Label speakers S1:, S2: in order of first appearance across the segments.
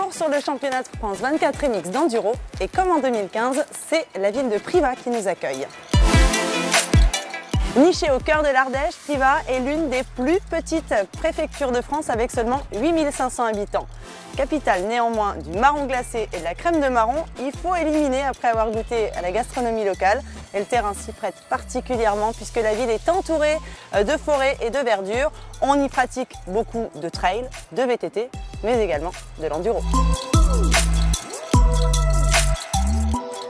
S1: Retour sur le championnat de France 24 MX d'enduro et comme en 2015, c'est la ville de Privas qui nous accueille. Nichée au cœur de l'Ardèche, Privas est l'une des plus petites préfectures de France avec seulement 8500 habitants. Capitale néanmoins du marron glacé et de la crème de marron, il faut éliminer après avoir goûté à la gastronomie locale. Et le terrain s'y prête particulièrement puisque la ville est entourée de forêts et de verdure. On y pratique beaucoup de trail, de VTT, mais également de l'enduro.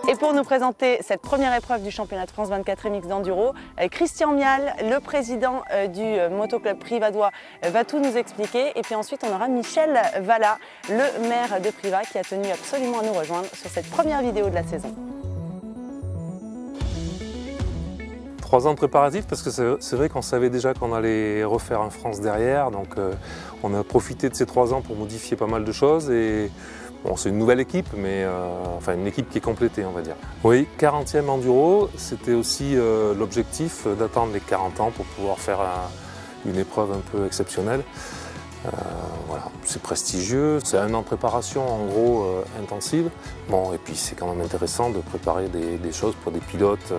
S1: Et pour nous présenter cette première épreuve du championnat de France 24 MX d'enduro, Christian Mial, le président du motoclub privadois, va tout nous expliquer. Et puis ensuite, on aura Michel Vallat, le maire de Privas, qui a tenu absolument à nous rejoindre sur cette première vidéo de la saison.
S2: 3 ans de préparatifs parce que c'est vrai qu'on savait déjà qu'on allait refaire un France derrière. Donc on a profité de ces 3 ans pour modifier pas mal de choses. Et bon, c'est une nouvelle équipe, mais enfin une équipe qui est complétée, on va dire. Oui, 40e enduro, c'était aussi l'objectif d'attendre les 40 ans pour pouvoir faire une épreuve un peu exceptionnelle. Voilà, c'est prestigieux, c'est 1 an de préparation en gros intensive. Bon, et puis c'est quand même intéressant de préparer des choses pour des pilotes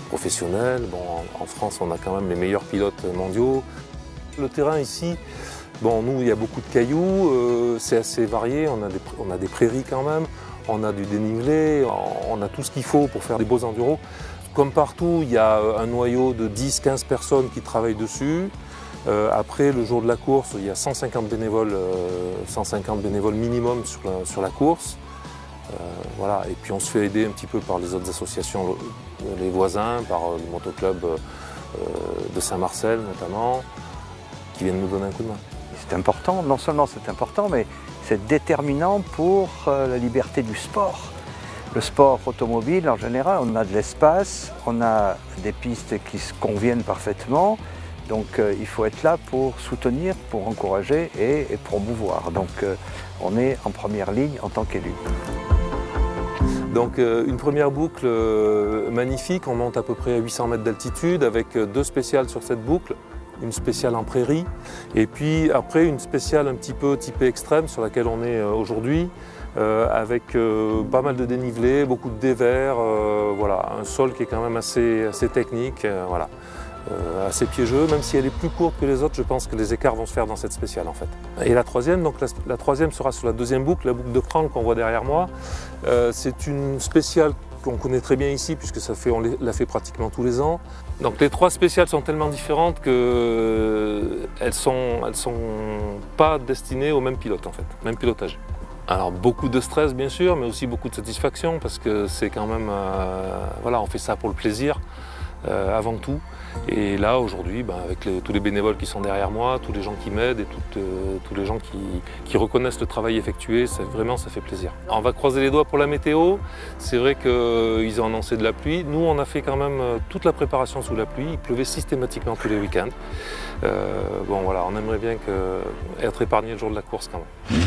S2: professionnels. Bon, en France, on a quand même les meilleurs pilotes mondiaux. Le terrain ici, bon, nous, il y a beaucoup de cailloux, c'est assez varié, on a des prairies quand même, on a du dénivelé, on a tout ce qu'il faut pour faire des beaux enduros. Comme partout, il y a un noyau de 10-15 personnes qui travaillent dessus. Après, le jour de la course, il y a 150 bénévoles minimum sur la course. Voilà. Et puis on se fait aider un petit peu par les autres associations, les voisins, par le motoclub de Saint-Marcel notamment, qui viennent nous donner un coup de main.
S3: C'est important, non seulement c'est important, mais c'est déterminant pour la liberté du sport. Le sport automobile, en général, on a de l'espace, on a des pistes qui se conviennent parfaitement, donc il faut être là pour soutenir, pour encourager et promouvoir. Donc on est en première ligne en tant qu'élu.
S2: Donc une première boucle magnifique, on monte à peu près à 800 mètres d'altitude avec 2 spéciales sur cette boucle. Une spéciale en prairie, et puis après une spéciale un petit peu typée extrême sur laquelle on est aujourd'hui, avec pas mal de dénivelé, beaucoup de dévers, voilà, un sol qui est quand même assez technique, voilà, assez piégeux, même si elle est plus courte que les autres, je pense que les écarts vont se faire dans cette spéciale en fait. Et la troisième, donc la troisième sera sur la 2e boucle, la boucle de Prangle qu'on voit derrière moi. C'est une spéciale qu'on connaît très bien ici puisque on l'a fait pratiquement tous les ans. Donc les 3 spéciales sont tellement différentes qu'elles sont pas destinées au même pilote en fait, même pilotage. Alors beaucoup de stress bien sûr, mais aussi beaucoup de satisfaction parce que c'est quand même, voilà, on fait ça pour le plaisir avant tout. Et là aujourd'hui, avec tous les bénévoles qui sont derrière moi, tous les gens qui m'aident et tous les gens qui reconnaissent le travail effectué, vraiment ça fait plaisir. Alors, on va croiser les doigts pour la météo, c'est vrai qu'ils ont annoncé de la pluie. Nous on a fait quand même toute la préparation sous la pluie, il pleuvait systématiquement tous les week-ends. Bon voilà, on aimerait bien être épargné le jour de la course quand même.